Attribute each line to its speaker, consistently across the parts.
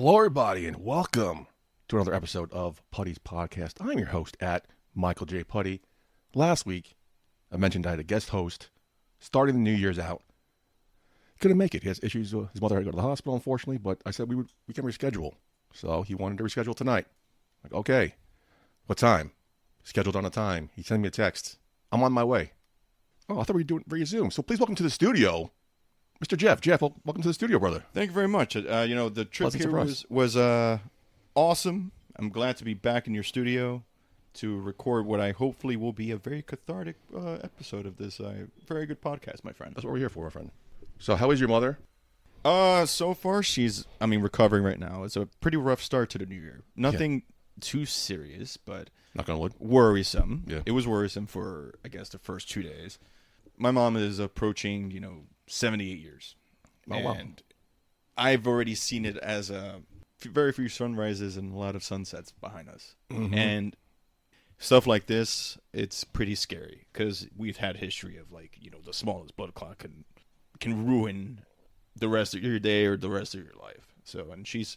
Speaker 1: Hello, everybody, and welcome to another episode of Putty's Podcast. I'm your host at Michael J. Putty. Last week, I mentioned I had a guest host starting the New Year's out. Couldn't make it. He has issues. His mother had to go to the hospital, unfortunately, but I said we can reschedule. So he wanted to reschedule tonight. Like, okay, what time? Scheduled on a time. He sent me a text. I'm on my way. Oh, I thought we were doing via Zoom. So please welcome to the studio, Mr. Jeff. Jeff, welcome to the studio, brother.
Speaker 2: Thank you very much. The trip
Speaker 1: Pleasant
Speaker 2: here was awesome. I'm glad to be back in your studio to record what I hopefully will be a very cathartic episode of this very good podcast, my friend.
Speaker 1: That's what we're here for, my friend. So how is your mother?
Speaker 2: So far she's, recovering right now. It's a pretty rough start to the new year. Nothing too serious, but
Speaker 1: Not gonna look.
Speaker 2: worrisome.
Speaker 1: Yeah.
Speaker 2: It was worrisome for, I guess, the first 2 days. My mom is approaching, 78 years.
Speaker 1: Oh, wow.
Speaker 2: And I've already seen it as very few sunrises and a lot of sunsets behind us.
Speaker 1: Mm-hmm.
Speaker 2: And stuff like this, it's pretty scary because we've had history of the smallest blood clot can ruin the rest of your day or the rest of your life. So, and she's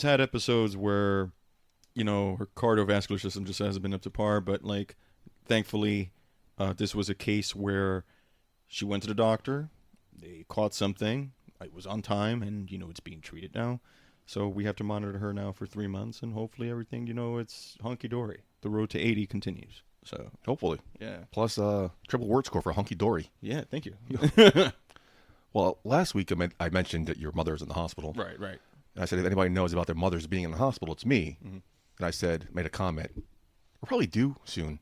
Speaker 2: had episodes where, her cardiovascular system just hasn't been up to par, but thankfully, this was a case where she went to the doctor, they caught something, it was on time, and, it's being treated now. So we have to monitor her now for 3 months, and hopefully everything, it's hunky-dory. The road to 80 continues. So
Speaker 1: Hopefully.
Speaker 2: yeah.
Speaker 1: Plus, triple word score for hunky dory.
Speaker 2: Yeah, thank you.
Speaker 1: Well, last week I mentioned that your mother is in the hospital.
Speaker 2: Right.
Speaker 1: And I said, if anybody knows about their mothers being in the hospital, it's me.
Speaker 2: Mm-hmm.
Speaker 1: And I made a comment. We're probably due soon.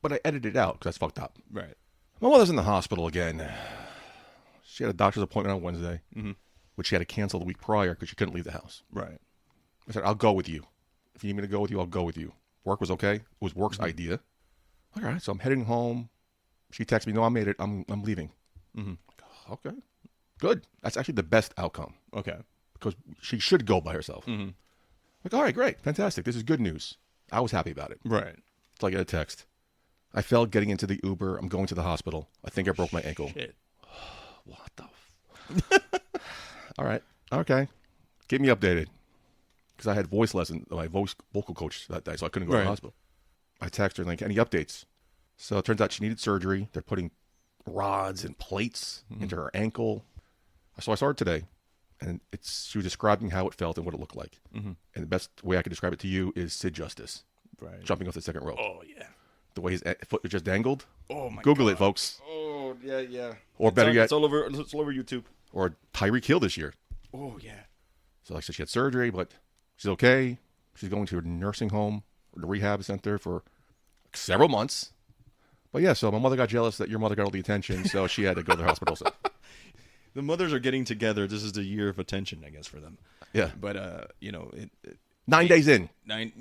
Speaker 1: But I edited it out because that's fucked up.
Speaker 2: Right.
Speaker 1: My mother's in the hospital again. She had a doctor's appointment on Wednesday, which she had to cancel the week prior because she couldn't leave the house.
Speaker 2: Right.
Speaker 1: I said, I'll go with you. If you need me to go with you, I'll go with you. Work was okay. It was work's idea. All right, so I'm heading home. She texts me, no, I made it. I'm leaving.
Speaker 2: Mm-hmm.
Speaker 1: Okay. Good. That's actually the best outcome
Speaker 2: Okay.
Speaker 1: because she should go by herself.
Speaker 2: Mm-hmm.
Speaker 1: Like, all right, great. Fantastic. This is good news. I was happy about it.
Speaker 2: Right.
Speaker 1: So I get a text. I fell getting into the Uber. I'm going to the hospital. I think I broke my ankle.
Speaker 2: Shit.
Speaker 1: What the All right. Okay. Keep me updated. Because I had voice lesson, my vocal coach that day, so I couldn't go to the hospital. I texted her, any updates? So it turns out she needed surgery. They're putting rods and plates into her ankle. So I saw her today, and she was describing how it felt and what it looked like. Mm-hmm. And the best way I could describe it to you is Sid Justice.
Speaker 2: Right.
Speaker 1: Jumping off the second rope.
Speaker 2: Oh, yeah.
Speaker 1: The way his foot was just dangled.
Speaker 2: Oh, my God.
Speaker 1: Google it, folks.
Speaker 2: Oh, yeah.
Speaker 1: Or better yet.
Speaker 2: It's all over YouTube.
Speaker 1: Or Tyreek Hill this year.
Speaker 2: Oh, yeah.
Speaker 1: So like I said, she had surgery, but she's okay. She's going to a nursing home or the rehab center for several months. But yeah, so my mother got jealous that your mother got all the attention, so she had to go to the hospital. So.
Speaker 2: The mothers are getting together. This is the year of attention, I guess, for them.
Speaker 1: Yeah.
Speaker 2: But,
Speaker 1: 9 days in.
Speaker 2: 9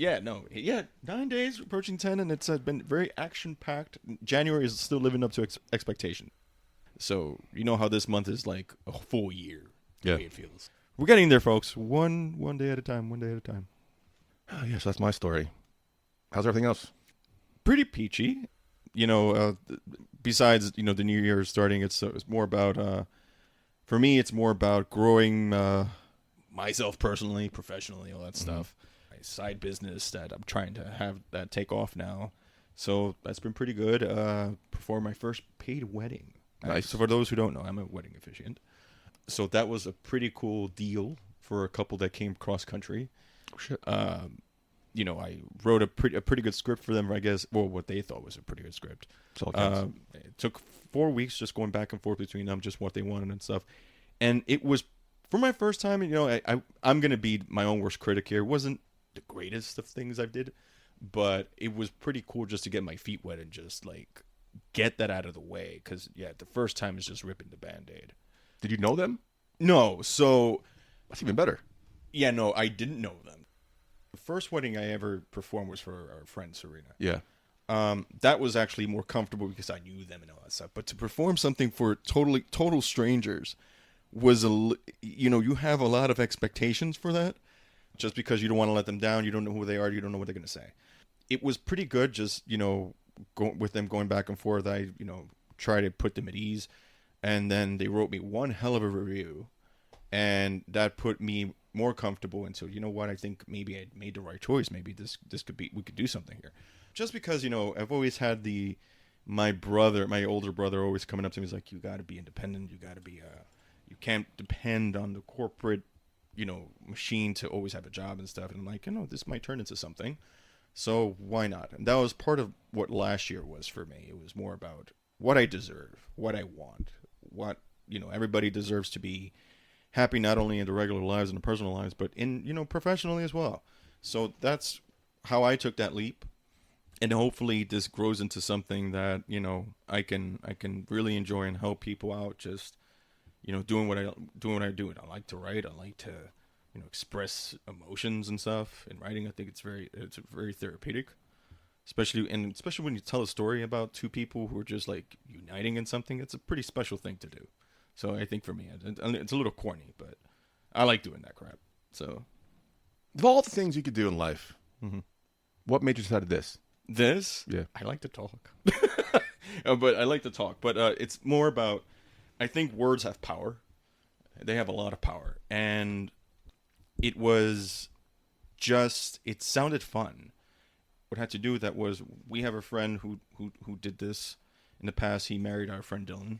Speaker 2: days, approaching 10, and it's been very action-packed. January is still living up to expectation. So, you know how this month is like a full year, the way it feels. We're getting there, folks. One day at a time, one day at a time.
Speaker 1: Oh, yes, that's my story. How's everything else?
Speaker 2: Pretty peachy. Besides, the new year starting, it's more about, for me, it's more about growing myself personally, professionally, all that stuff. My side business that I'm trying to have that take off now. So that's been pretty good. Performed my first paid wedding.
Speaker 1: Nice.
Speaker 2: So for those who don't know, I'm a wedding officiant. So that was a pretty cool deal for a couple that came cross country.
Speaker 1: Oh, shit.
Speaker 2: I wrote a pretty good script for them, I guess. Well, what they thought was a pretty good script. It took 4 weeks just going back and forth between them, just what they wanted and stuff. And it was, for my first time, I'm going to be my own worst critic here. It wasn't the greatest of things I did, but it was pretty cool just to get my feet wet and just, get that out of the way. Because, the first time is just ripping the Band-Aid.
Speaker 1: Did you know them?
Speaker 2: No, so...
Speaker 1: That's even better.
Speaker 2: Yeah, no, I didn't know them. The first wedding I ever performed was for our friend Serena.
Speaker 1: Yeah.
Speaker 2: That was actually more comfortable because I knew them and all that stuff. But to perform something for total strangers was, you have a lot of expectations for that. Just because you don't want to let them down, you don't know who they are, you don't know what they're going to say. It was pretty good just, with them going back and forth. I, try to put them at ease. And then they wrote me one hell of a review. And that put me more comfortable. And so, you know what? I think maybe I made the right choice. Maybe this could be, we could do something here. Just because, I've always had my older brother always coming up to me. He's like, you got to be independent. You got to be, you can't depend on the corporate, machine to always have a job and stuff. And I'm like, this might turn into something. So why not? And that was part of what last year was for me. It was more about what I deserve, what I want, what, everybody deserves to be happy, not only in their regular lives and their personal lives, but in, professionally as well. So that's how I took that leap. And hopefully this grows into something that, I can really enjoy and help people out. Just, doing what I do. I like to write. I like to, express emotions and stuff. In writing, I think it's very therapeutic, especially when you tell a story about two people who are just like uniting in something. It's a pretty special thing to do. So I think for me, it's a little corny, but I like doing that crap. So,
Speaker 1: Of all the things you could do in life,
Speaker 2: mm-hmm.
Speaker 1: what made you decide this?
Speaker 2: Yeah, I like to talk. But I like to talk. But it's more about, I think words have power. They have a lot of power. And it sounded fun. What had to do with that was, we have a friend who did this in the past. He married our friend Dylan.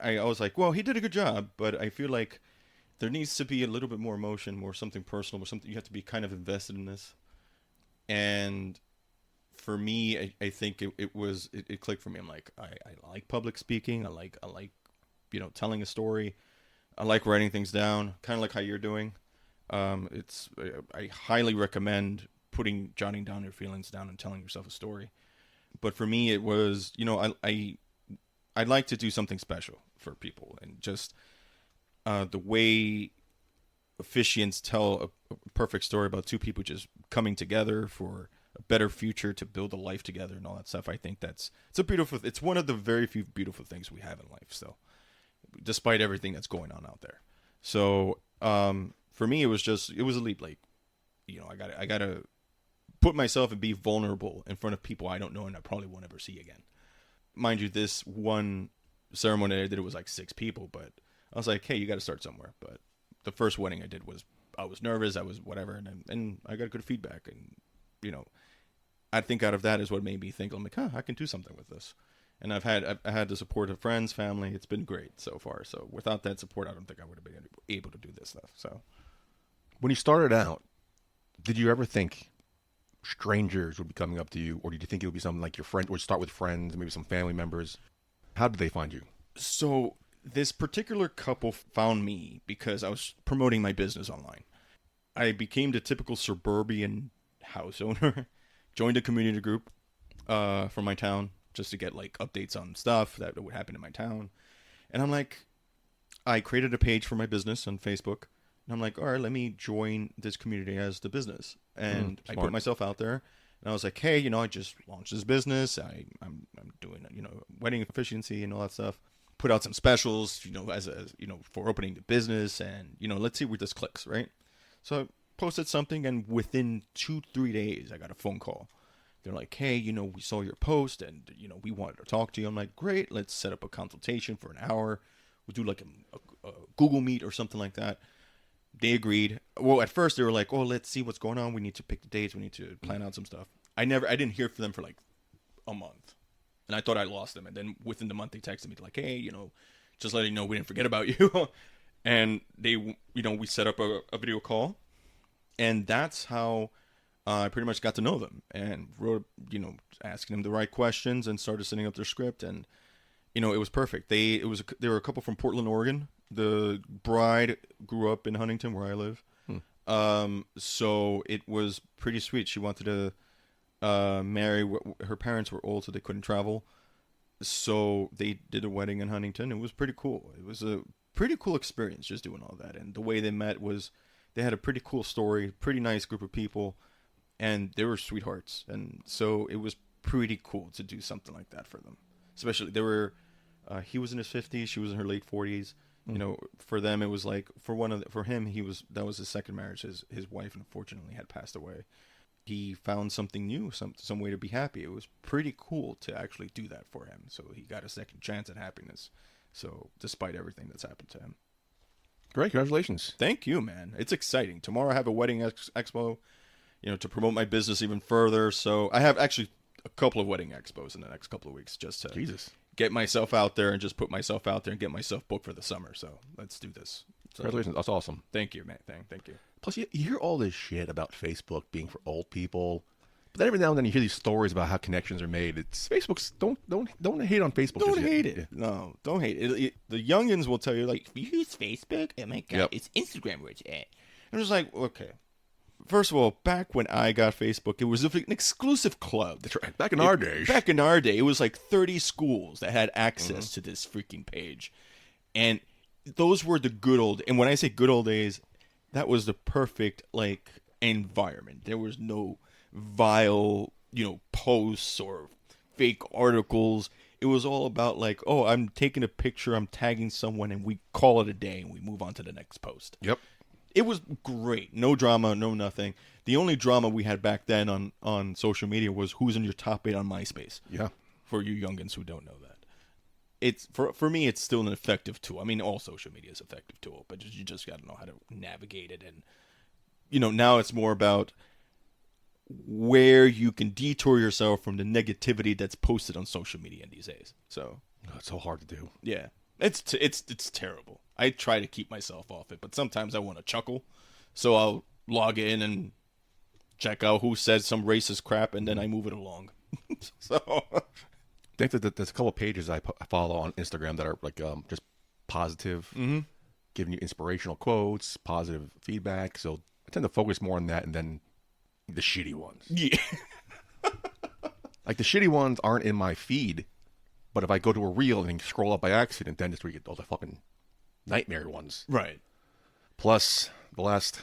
Speaker 2: I was like, well, he did a good job, but I feel like there needs to be a little bit more emotion, more something personal, more something, you have to be kind of invested in this. And for me, I think it clicked for me. I'm like, I like public speaking. I like telling a story. I like writing things down, kind of like how you're doing. I highly recommend jotting down your feelings down and telling yourself a story. But for me, it was, I'd like to do something special for people, and just the way officiants tell a perfect story about two people just coming together for a better future, to build a life together and all that stuff. I think it's one of the very few beautiful things we have in life. So, despite everything that's going on out there. So, for me, it was a leap. Like, I gotta put myself and be vulnerable in front of people I don't know and I probably won't ever see again. Mind you, this one ceremony I did, it was like 6 people, but I was like, hey, you got to start somewhere. But the first wedding I did I was nervous, I was whatever, and I got good feedback, and I think out of that is what made me think, I'm like, I can do something with this. And I had the support of friends, family. It's been great so far. So without that support, I don't think I would have been able to do this stuff. So
Speaker 1: When you started out, did you ever think strangers would be coming up to you, or did you think it would be something like your friend, or start with friends, maybe some family members? How did they find you?
Speaker 2: So this particular couple found me because I was promoting my business online. I became the typical suburban house owner, joined a community group from my town just to get like updates on stuff that would happen in my town. And I'm like, I created a page for my business on Facebook. And I'm like, all right, let me join this community as the business. And I put myself out there. And I was like, hey, I just launched this business. I'm doing, wedding efficiency and all that stuff. Put out some specials, as for opening the business. And, let's see where this clicks, right? So I posted something, and within 2-3 days, I got a phone call. They're like, hey, we saw your post, and, we wanted to talk to you. I'm like, great, let's set up a consultation for an hour. We'll do like a Google Meet or something like that. They agreed. Well, at first they were like, oh, let's see what's going on. We need to pick the dates. We need to plan out some stuff. I didn't hear from them for like a month. And I thought I lost them. And then within the month, they texted me like, hey, just letting you know we didn't forget about you. And they, we set up a video call. And that's how I pretty much got to know them, and wrote, asking them the right questions, and started setting up their script. And, it was perfect. They were a couple from Portland, Oregon. The bride grew up in Huntington, where I live. So it was pretty sweet. She wanted to marry. Her parents were old, so they couldn't travel. So they did a wedding in Huntington. It was pretty cool. It was a pretty cool experience just doing all that. And the way they met was, they had a pretty cool story, pretty nice group of people, and they were sweethearts. And so it was pretty cool to do something like that for them. Especially, he was in his 50s, she was in her late 40s. For them, it was like, for him, that was his second marriage. His wife, unfortunately, had passed away. He found something new, some way to be happy. It was pretty cool to actually do that for him. So he got a second chance at happiness. So despite everything that's happened to him.
Speaker 1: Great, congratulations.
Speaker 2: Thank you, man. It's exciting. Tomorrow I have a wedding expo, to promote my business even further. So I have actually a couple of wedding expos in the next couple of weeks just to
Speaker 1: Jesus.
Speaker 2: get myself out there and just put myself out there and get myself booked for the summer. So let's do this. So,
Speaker 1: Congratulations. That's awesome.
Speaker 2: thank you, man. Thank you.
Speaker 1: Plus, you hear all this shit about Facebook being for old people. But then every now and then you hear these stories about how connections are made. It's Facebook's don't hate on Facebook.
Speaker 2: Don't
Speaker 1: just yet.
Speaker 2: hate it. No, don't hate it. The youngins will tell you, like, you use Facebook? Oh my God,
Speaker 1: Yep.
Speaker 2: It's Instagram where it's at. I'm just like, okay. First of all, back when I got Facebook, it was an exclusive club.
Speaker 1: That's right. Back in our days.
Speaker 2: Back in our day, it was like 30 schools that had access to this freaking page. And those were the good old, and when I say good old days, that was the perfect, like, environment. There was no vile, posts or fake articles. It was all about, like, oh, I'm taking a picture, I'm tagging someone, and we call it a day, and we move on to the next post.
Speaker 1: Yep.
Speaker 2: It was great. No drama, no nothing. The only drama we had back then on social media was who's in your top 8 on MySpace.
Speaker 1: Yeah.
Speaker 2: For you youngins who don't know that. It's for me, it's still an effective tool. I mean, all social media is an effective tool, but you just got to know how to navigate it. And, now it's more about where you can detour yourself from the negativity that's posted on social media these days. So
Speaker 1: It's so hard to do.
Speaker 2: yeah, it's terrible. I try to keep myself off it, but sometimes I want to chuckle, so I'll log in and check out who said some racist crap, and then I move it along. So
Speaker 1: I think that there's a couple of pages I follow on Instagram that are like just positive, giving you inspirational quotes, positive feedback. So I tend to focus more on that, and then the shitty ones.
Speaker 2: yeah,
Speaker 1: Like the shitty ones aren't in my feed, but if I go to a reel and scroll up by accident, then just where you get all the fucking nightmare ones.
Speaker 2: right.
Speaker 1: Plus, the last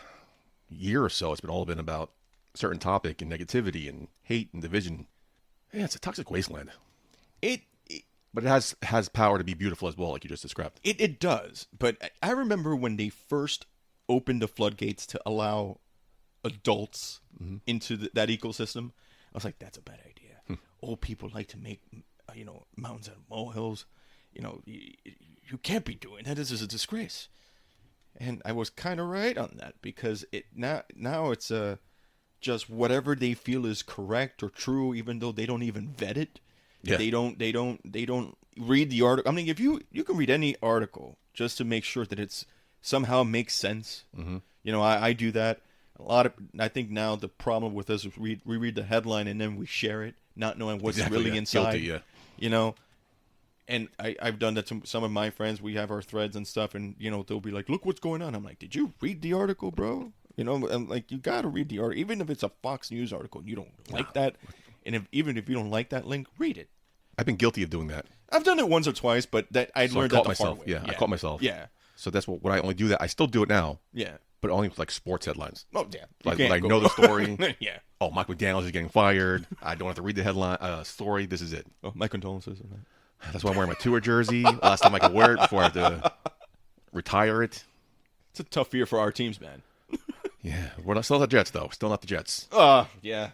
Speaker 1: year or so, it's all been about a certain topic and negativity and hate and division. Yeah, it's a toxic wasteland. But it has power to be beautiful as well, like you just described.
Speaker 2: It does, but I remember when they first opened the floodgates to allow adults into that ecosystem. I was like, that's a bad idea. Old people like to make mountains out of molehills. You can't be doing that. This is a disgrace. And I was kind of right on that, because now it's just whatever they feel is correct or true, even though they don't even vet it.
Speaker 1: Yeah.
Speaker 2: They don't read the article. I mean, if you can read any article just to make sure that it's somehow makes sense. I do that. I think now the problem with us is we read the headline and then we share it, not knowing what's really inside.
Speaker 1: Guilty, yeah.
Speaker 2: And I've done that to some of my friends. We have our threads and stuff, and they'll be like, "Look what's going on." I'm like, "Did you read the article, bro?" I'm like, you got to read the article, even if it's a Fox News article and you don't like that, and even if you don't like that link, read it.
Speaker 1: I've been guilty of doing that.
Speaker 2: I've done it once or twice, but I learned that the hard way.
Speaker 1: Yeah, I caught myself.
Speaker 2: Yeah,
Speaker 1: So that's when I only do that. I still do it now,
Speaker 2: yeah.
Speaker 1: but only with like sports headlines.
Speaker 2: Oh, yeah.
Speaker 1: Like know the story.
Speaker 2: Yeah.
Speaker 1: Oh, Mike McDaniels is getting fired. I don't have to read the headline story. This is it.
Speaker 2: Oh, my condolences on that.
Speaker 1: That's why I'm wearing my tour jersey. Last time I could wear it before I have to retire it.
Speaker 2: It's a tough year for our teams, man.
Speaker 1: Yeah, we're not still not the Jets though. Still not the Jets.
Speaker 2: Yeah.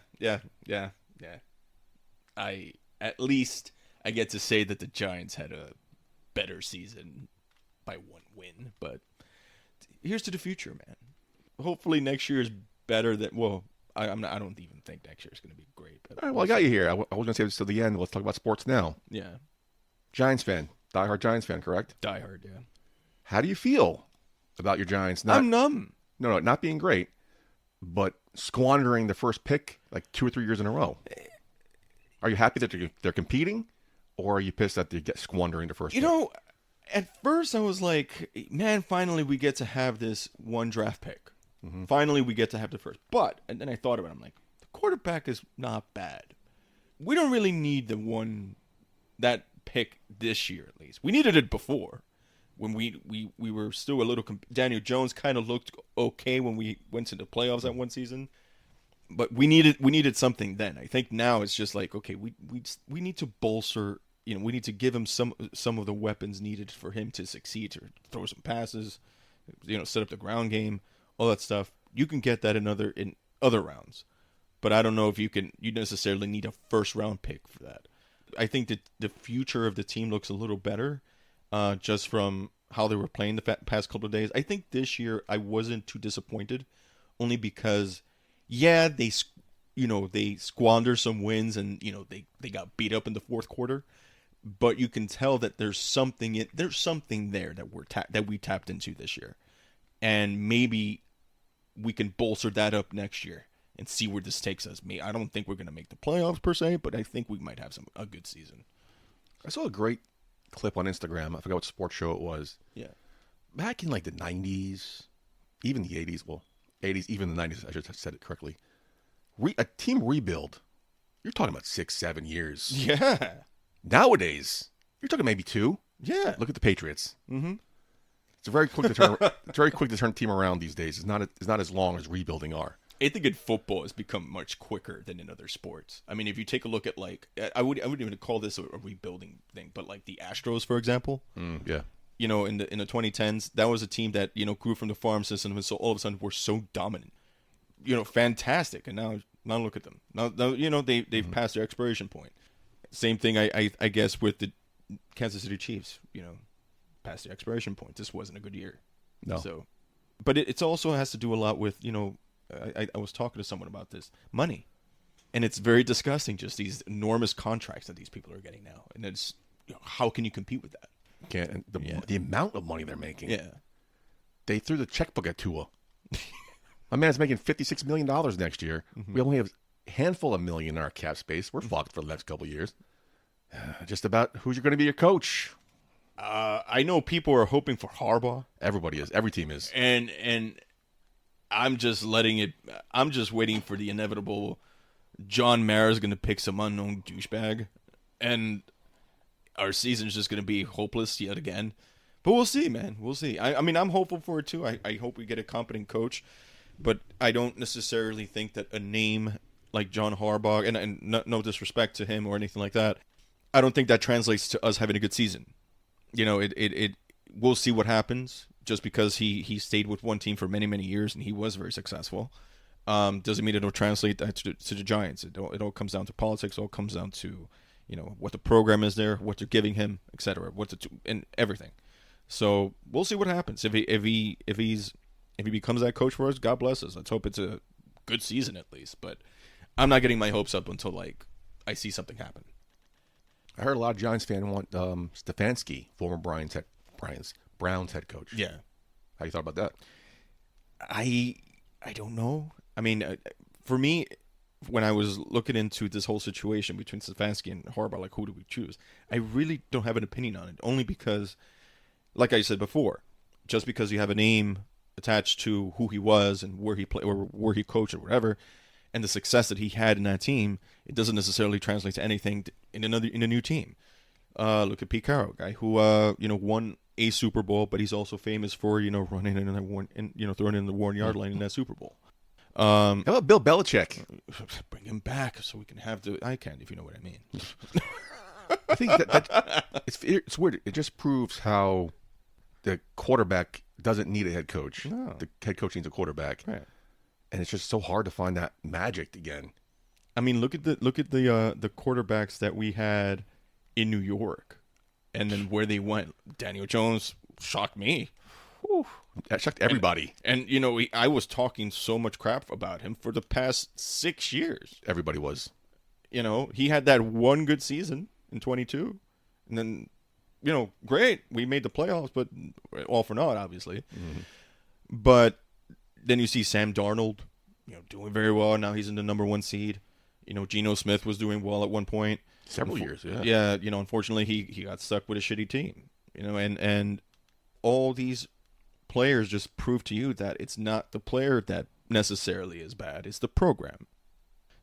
Speaker 2: At least I get to say that the Giants had a better season by one win, but here's to the future, man. Hopefully next year is better than. Well, I don't even think next year is going to be great. But
Speaker 1: All right, well, I got you here. I was going to save this till the end. Let's talk about sports now.
Speaker 2: Yeah,
Speaker 1: Giants fan, diehard Giants fan, correct?
Speaker 2: diehard. Yeah,
Speaker 1: How do you feel about your Giants?
Speaker 2: I'm numb.
Speaker 1: No, not being great, but squandering the first pick like 2 or 3 years in a row. Are you happy that they're competing, or are you pissed that they get squandering the first pick?
Speaker 2: At first I was like, man, finally we get to have this one draft pick. Finally we get to have the first. And then I thought about it. I'm like, the quarterback is not bad. We don't really need that pick this year, at least. We needed it before. When we were still a little... Daniel Jones kind of looked okay when we went to the playoffs that one season. But we needed something then. I think now it's just like, okay, we need to bolster... we need to give him some of the weapons needed for him to succeed, to throw some passes, set up the ground game, all that stuff. You can get that in other rounds, but I don't know if you necessarily need a first round pick for that. I think that the future of the team looks a little better, just from how they were playing the past couple of days. I think this year I wasn't too disappointed, only because, yeah, they squander some wins and they got beat up in the fourth quarter, but you can tell that there's something there that we tapped into this year, and maybe we can bolster that up next year and see where this takes us. I don't think we're going to make the playoffs per se, but I think we might have a good season.
Speaker 1: I saw a great clip on Instagram. I forgot what sports show it was.
Speaker 2: Yeah.
Speaker 1: Back in like the 90s, even the 80s, well, 80s, even the 90s, I should have said it correctly. A team rebuild, you're talking about 6-7 years.
Speaker 2: Yeah.
Speaker 1: Nowadays, you're talking maybe 2.
Speaker 2: Yeah.
Speaker 1: Look at the Patriots.
Speaker 2: Mm-hmm.
Speaker 1: It's very quick to turn. It's very quick to turn a team around these days. It's not as long as rebuilding are.
Speaker 2: I think in football it's become much quicker than in other sports. I mean, if you take a look at I wouldn't even call this a rebuilding thing, but like the Astros, for example.
Speaker 1: Yeah.
Speaker 2: In the 2010s, that was a team that grew from the farm system, and so all of a sudden were so dominant. Fantastic, and now look at them. Now they've passed their expiration point. Same thing, I guess, with the Kansas City Chiefs. Past the expiration point. This wasn't a good year.
Speaker 1: No.
Speaker 2: So, but it also has to do a lot with I was talking to someone about this money, and it's very disgusting. Just these enormous contracts that these people are getting now, and it's how can you compete with that?
Speaker 1: Can't the amount of money they're making.
Speaker 2: Yeah,
Speaker 1: they threw the checkbook at Tua. My man's making $56 million next year. Mm-hmm. We only have a handful of million in our cap space. We're fucked for the next couple of years. Just about who's going to be your coach.
Speaker 2: I know people are hoping for Harbaugh.
Speaker 1: Everybody is. Every team is.
Speaker 2: And I'm just letting it. I'm just waiting for the inevitable. John Mara's going to pick some unknown douchebag, and our season's just going to be hopeless yet again. But we'll see, man. We'll see. I mean, I'm hopeful for it too. I hope we get a competent coach, but I don't necessarily think that a name like John Harbaugh, and no disrespect to him or anything like that, I don't think that translates to us having a good season. We'll see what happens. Just because he stayed with one team for many, many years and he was very successful, doesn't mean it'll translate that to the Giants. It all comes down to politics. It all comes down to what the program is there, what they're giving him, etc. And everything. So we'll see what happens. If he becomes that coach for us, God bless us. Let's hope it's a good season at least. But I'm not getting my hopes up until I see something happen.
Speaker 1: I heard a lot of Giants fans want Stefanski, former Browns head coach.
Speaker 2: Yeah.
Speaker 1: How you thought about that?
Speaker 2: I don't know. I mean, for me, when I was looking into this whole situation between Stefanski and Harbaugh, who do we choose? I really don't have an opinion on it, only because, like I said before, just because you have a name attached to who he was and where he played or where he coached or whatever, and the success that he had in that team, it doesn't necessarily translate to anything in a new team. Look at Pete Carroll, guy who won a Super Bowl, but he's also famous for running in the throwing in the 1-yard line in that Super Bowl.
Speaker 1: How about Bill Belichick?
Speaker 2: Bring him back so we can have the eye candy, if you know what I mean.
Speaker 1: I think that it's weird. It just proves how the quarterback doesn't need a head coach.
Speaker 2: No.
Speaker 1: The head coach needs a quarterback,
Speaker 2: right.
Speaker 1: And it's just so hard to find that magic again.
Speaker 2: I mean, look at the quarterbacks that we had in New York, and then where they went. Daniel Jones shocked me.
Speaker 1: Whew. That shocked everybody.
Speaker 2: And I was talking so much crap about him for the past 6 years.
Speaker 1: Everybody was.
Speaker 2: He had that one good season in 22, and then great, we made the playoffs, but all for naught, obviously.
Speaker 1: Mm-hmm.
Speaker 2: But then you see Sam Darnold, doing very well. Now he's in the number 1 seed. Geno Smith was doing well at one point.
Speaker 1: Several years, yeah.
Speaker 2: Yeah, unfortunately he got stuck with a shitty team. And all these players just prove to you that it's not the player that necessarily is bad. It's the program.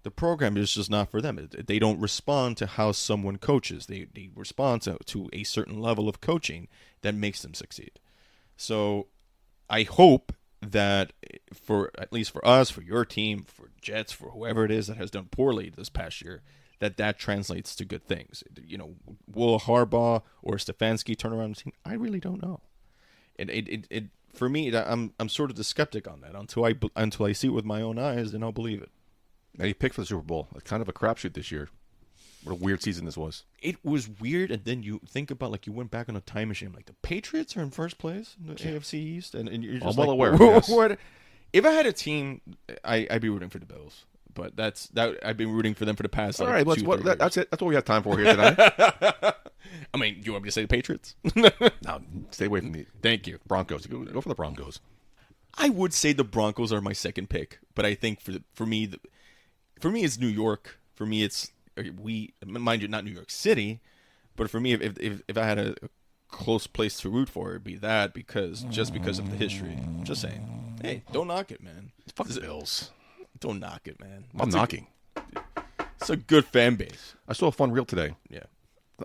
Speaker 2: The program is just not for them. They don't respond to how someone coaches. They respond to a certain level of coaching that makes them succeed. So I hope that at least for us, for your team, for Jets, for whoever it is that has done poorly this past year, that translates to good things. Will Harbaugh or Stefanski turn around the team? I really don't know. It for me, I'm sort of the skeptic on that until I see it with my own eyes, and I'll believe it.
Speaker 1: Now you picked for the Super Bowl. It's kind of a crapshoot this year. What a weird season this was.
Speaker 2: It was weird, and then you think about, like, you went back on a time machine. Like, the Patriots are in first place in the AFC East, and you're just
Speaker 1: I'm well aware.
Speaker 2: Yes.
Speaker 1: Yes.
Speaker 2: If I had a team, I'd be rooting for the Bills. But I've been rooting for them for the past.
Speaker 1: All
Speaker 2: like,
Speaker 1: right, that's it. That's what we have time for here tonight.
Speaker 2: I mean, you want me to say the Patriots?
Speaker 1: No, stay away from me.
Speaker 2: Thank you.
Speaker 1: Broncos. Go for the Broncos.
Speaker 2: I would say the Broncos are my second pick, but I think for me it's New York. For me, it's mind you, not New York City, but for me, if I had a close place to root for, it'd be that because of the history. I'm just saying, hey, don't knock it, man.
Speaker 1: Fuck the Bills.
Speaker 2: Don't knock it, man.
Speaker 1: I'm knocking.
Speaker 2: It's a good fan base.
Speaker 1: I saw a fun reel today.
Speaker 2: Yeah.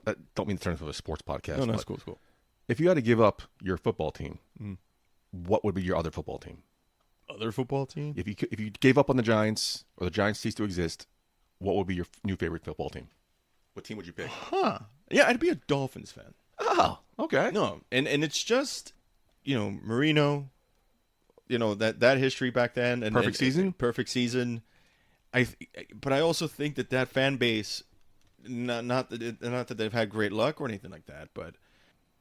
Speaker 1: I don't mean to turn into a sports podcast.
Speaker 2: No, it's cool. It's cool.
Speaker 1: If you had to give up your football team, what would be your other football team?
Speaker 2: Other football team?
Speaker 1: If you gave up on the Giants or the Giants ceased to exist, what would be your new favorite football team? What team would you pick?
Speaker 2: Huh. Yeah, I'd be a Dolphins fan.
Speaker 1: Oh, okay.
Speaker 2: No, and it's just, Marino, that history back then. And
Speaker 1: Perfect season?
Speaker 2: But I also think that fan base, not that they've had great luck or anything like that, but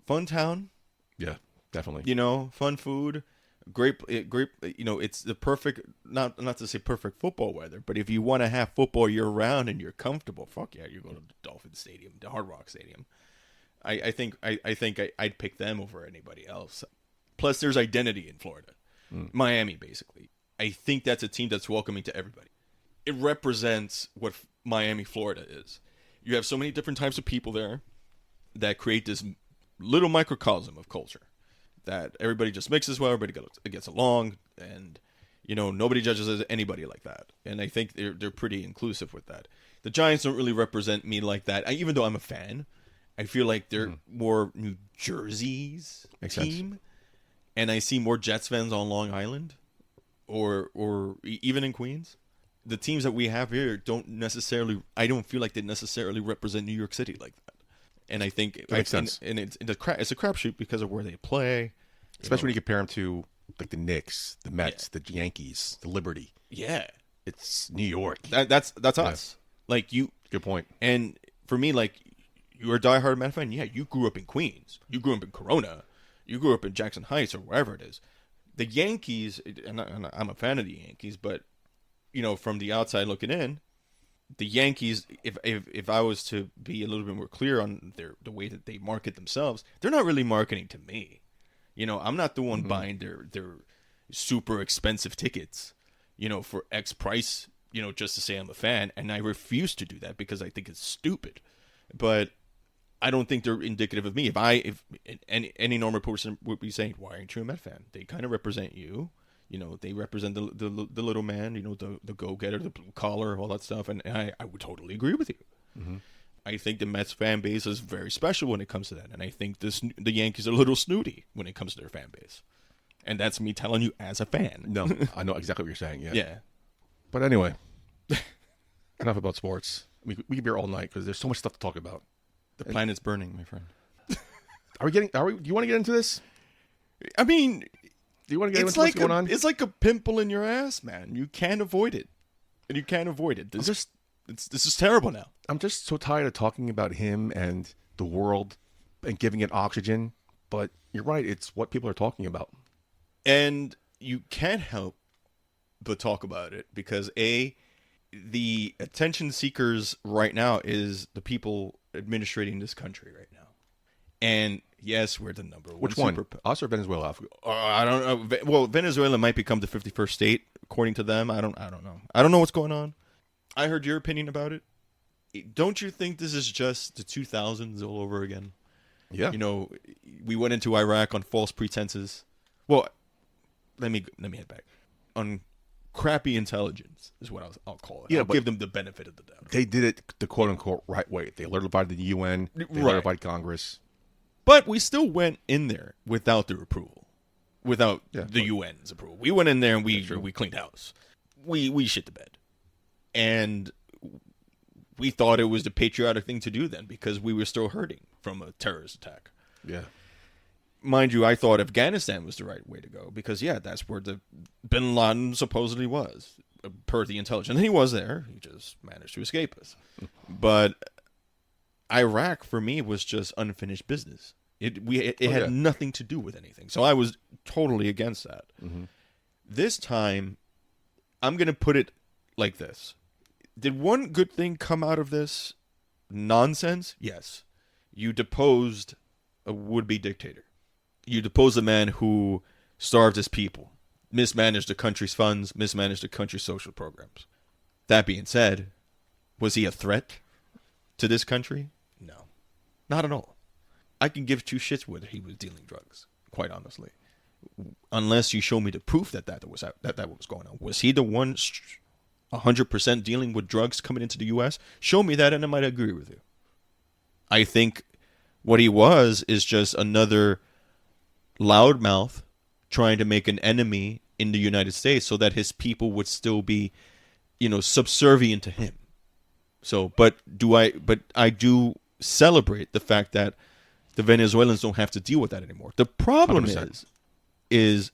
Speaker 2: fun town.
Speaker 1: Yeah, definitely.
Speaker 2: Fun food. Great, it's the perfect, not to say perfect football weather, but if you want to have football year round and you're comfortable, fuck yeah, you're going to the Dolphin Stadium, the Hard Rock Stadium. I think I'd pick them over anybody else. Plus, there's identity in Florida, Miami, basically. I think that's a team that's welcoming to everybody. It represents what Miami, Florida is. You have so many different types of people there that create this little microcosm of culture. That everybody just mixes well, everybody gets along, and nobody judges anybody like that. And I think they're pretty inclusive with that. The Giants don't really represent me like that. Even though I'm a fan, I feel like they're more New Jersey's
Speaker 1: Makes
Speaker 2: team,
Speaker 1: sense.
Speaker 2: and I see more Jets fans on Long Island, or even in Queens. The teams that we have here don't necessarily. I don't feel like they necessarily represent New York City like that. And I think
Speaker 1: that makes sense.
Speaker 2: And it's a crapshoot because of where they play,
Speaker 1: especially when you compare them to like the Knicks, the Mets, the Yankees, the Liberty.
Speaker 2: Yeah,
Speaker 1: it's New York.
Speaker 2: That's us. Like you.
Speaker 1: Good point.
Speaker 2: And for me, like you're a diehard Met fan. Yeah, you grew up in Queens. You grew up in Corona. You grew up in Jackson Heights or wherever it is. The Yankees, and I'm a fan of the Yankees, but from the outside looking in. The Yankees, if I was to be a little bit more clear on the way that they market themselves, they're not really marketing to me. I'm not the one buying their super expensive tickets, for X price, just to say I'm a fan. And I refuse to do that because I think it's stupid. But I don't think they're indicative of me. If any normal person would be saying, why aren't you a Met fan? They kind of represent you. They represent the little man, the go-getter, the blue collar, all that stuff, and I would totally agree with you. Mm-hmm. I think the Mets fan base is very special when it comes to that, and I think the Yankees are a little snooty when it comes to their fan base. And that's me telling you as a fan.
Speaker 1: No, I know exactly what you're saying, yeah.
Speaker 2: Yeah.
Speaker 1: But anyway, enough about sports. We could be here all night because there's so much stuff to talk about.
Speaker 2: The planet's burning, my friend.
Speaker 1: Do you want to get into this?
Speaker 2: I mean...
Speaker 1: Do you want to get into what's going on?
Speaker 2: It's like a pimple in your ass, man. You can't avoid it. And you can't avoid it. This is terrible now.
Speaker 1: I'm just so tired of talking about him and the world and giving it oxygen. But you're right. It's what people are talking about.
Speaker 2: And you can't help but talk about it because, the attention seekers right now is the people administrating this country right now. And yes, we're the number one.
Speaker 1: Which one? Us or Venezuela?
Speaker 2: I don't know. Well, Venezuela might become the 51st state, according to them. I don't know. I don't know what's going on. I heard your opinion about it. Don't you think this is just the 2000s all over again?
Speaker 1: Yeah.
Speaker 2: We went into Iraq on false pretenses. Well, let me head back. On crappy intelligence is what I'll call it.
Speaker 1: Yeah,
Speaker 2: I'll give them the benefit of the doubt.
Speaker 1: They did it the quote-unquote right way. They notified the UN. They notified Congress.
Speaker 2: But we still went in there without their approval, without the UN's approval. We went in there and we cleaned house. We shit the bed, and we thought it was the patriotic thing to do then because we were still hurting from a terrorist attack.
Speaker 1: Yeah,
Speaker 2: mind you, I thought Afghanistan was the right way to go because that's where the Bin Laden supposedly was, per the intelligence. And he was there. He just managed to escape us. But Iraq for me was just unfinished business. It had nothing to do with anything. So I was totally against that.
Speaker 1: Mm-hmm.
Speaker 2: This time, I'm going to put it like this. Did one good thing come out of this nonsense? Yes. You deposed a would-be dictator. You deposed a man who starved his people, mismanaged the country's funds, mismanaged the country's social programs. That being said, was he a threat to this country? No. Not at all. I can give two shits whether he was dealing drugs, quite honestly. Unless you show me the proof that was going on. Was he the one 100% dealing with drugs coming into the U.S.? Show me that and I might agree with you. I think what he was is just another loudmouth trying to make an enemy in the United States so that his people would still be, subservient to him. So, but I do celebrate the fact that the Venezuelans don't have to deal with that anymore. The problem
Speaker 1: 100%.
Speaker 2: is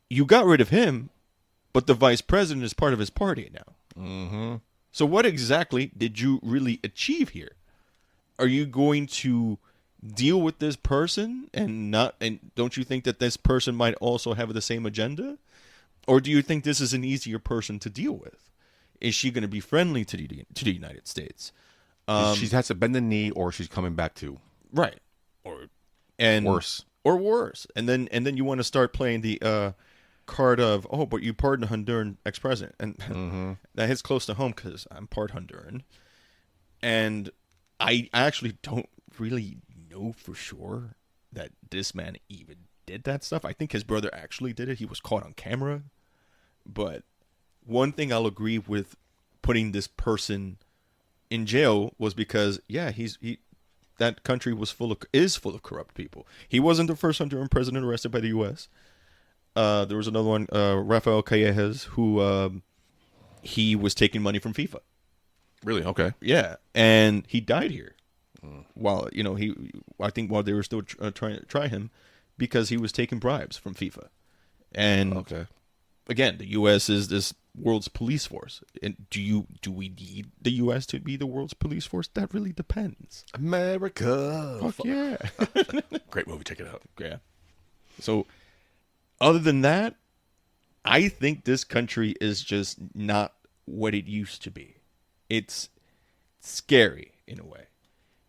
Speaker 2: you got rid of him, but the vice president is part of his party now.
Speaker 1: Mm-hmm.
Speaker 2: So what exactly did you really achieve here? Are you going to deal with this person and don't you think that this person might also have the same agenda? Or do you think this is an easier person to deal with? Is she going to be friendly to the United States?
Speaker 1: She has to bend the knee, or she's coming back to
Speaker 2: right, worse. And then you want to start playing the card of, but you pardoned a Honduran ex-president, and that hits close to home because I'm part Honduran, and I actually don't really know for sure that this man even did that stuff. I think his brother actually did it. He was caught on camera. But one thing I'll agree with putting this person in jail was because, that country is full of corrupt people. He wasn't the first Honduran president arrested by the U.S. There was another one, Rafael Callejas, who he was taking money from FIFA.
Speaker 1: Really? Okay.
Speaker 2: Yeah, and he died here. While I think while they were still trying to try him, because he was taking bribes from FIFA. And again, the U.S. is this world's police force. And do we need the U.S. to be the world's police force? That really depends.
Speaker 1: America.
Speaker 2: Fuck yeah.
Speaker 1: Great movie. Check it out.
Speaker 2: Yeah. So, other than that, I think this country is just not what it used to be. It's scary in a way.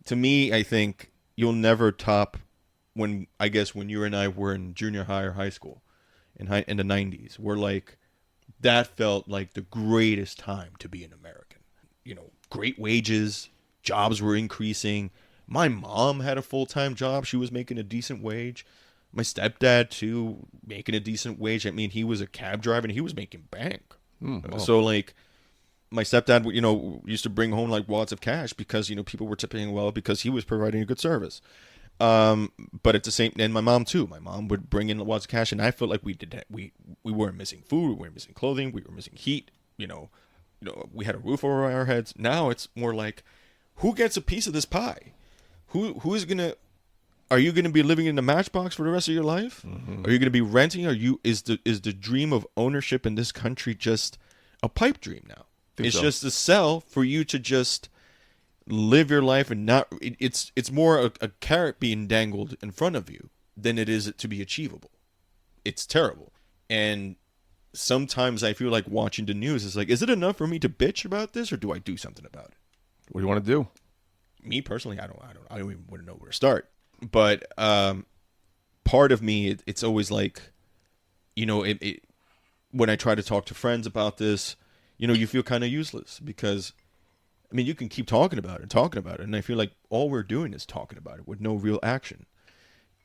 Speaker 2: To me, I think you'll never top when you and I were in junior high or high school in the 90s. That felt like the greatest time to be an American. Great wages, jobs were increasing. My mom had a full-time job. She was making a decent wage. My stepdad, too, making a decent wage. I mean, he was a cab driver and he was making bank.
Speaker 1: Wow.
Speaker 2: So, my stepdad, used to bring home wads of cash because, people were tipping him well because he was providing a good service. But at the same, and my mom too. My mom would bring in wads of cash, and I felt like we did that. We weren't missing food, we weren't missing clothing, we were missing heat. We had a roof over our heads. Now it's more like, who gets a piece of this pie? Who's gonna? Are you gonna be living in a matchbox for the rest of your life? Mm-hmm. Are you gonna be renting? Is the dream of ownership in this country just a pipe dream now? It's just a sell for you to just live your life and not. It's more a carrot being dangled in front of you than it is to be achievable. It's terrible. And sometimes I feel like watching the news is is it enough for me to bitch about this, or do I do something about it?
Speaker 1: What do you want to do?
Speaker 2: Me personally, I don't even want to know where to start. But part of me, it's always when I try to talk to friends about this, you feel kind of useless because, you can keep talking about it, and I feel like all we're doing is talking about it with no real action.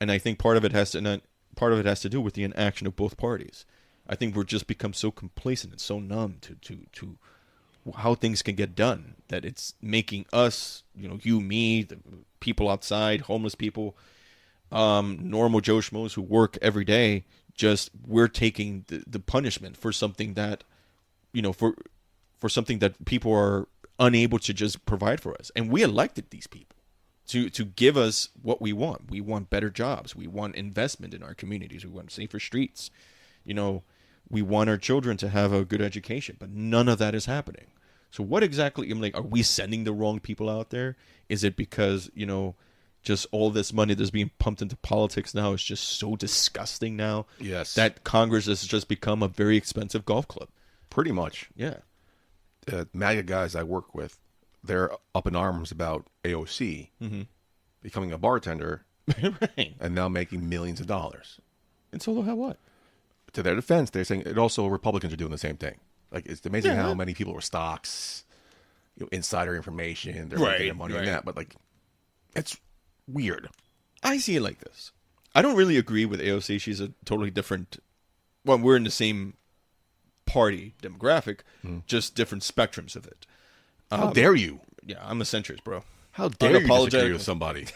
Speaker 2: And I think part of it has to do with the inaction of both parties. I think we're just become so complacent and so numb to how things can get done that it's making us, you, me, the people outside, homeless people, normal Joe Schmoes who work every day, we're taking the punishment for something that, for something that people are unable to just provide for us. And we elected these people to give us what we want. We want better jobs. We want investment in our communities. We want safer streets. We want our children to have a good education, but none of that is happening. So what exactly, I'm like, are we sending the wrong people out there? Is it because, just all this money that's being pumped into politics now is just so disgusting now?
Speaker 1: Yes.
Speaker 2: That Congress has just become a very expensive golf club.
Speaker 1: Pretty much.
Speaker 2: Yeah.
Speaker 1: MAGA guys I work with, they're up in arms about AOC becoming a bartender
Speaker 2: Right.
Speaker 1: and now making millions of dollars.
Speaker 2: And so they'll have what?
Speaker 1: To their defense, they're saying it also Republicans are doing the same thing. Like, it's amazing
Speaker 2: Yeah.
Speaker 1: how many people are stocks, insider information, they're
Speaker 2: Right,
Speaker 1: making their money on
Speaker 2: right.
Speaker 1: that. But, like, it's weird.
Speaker 2: I see it like this. I don't really agree with AOC. She's a totally different. Well, we're in the same party demographic, just different spectrums of it.
Speaker 1: How dare you?
Speaker 2: Yeah, I'm a centrist, bro.
Speaker 1: How dare you disagree
Speaker 2: Unapologetic.
Speaker 1: with somebody?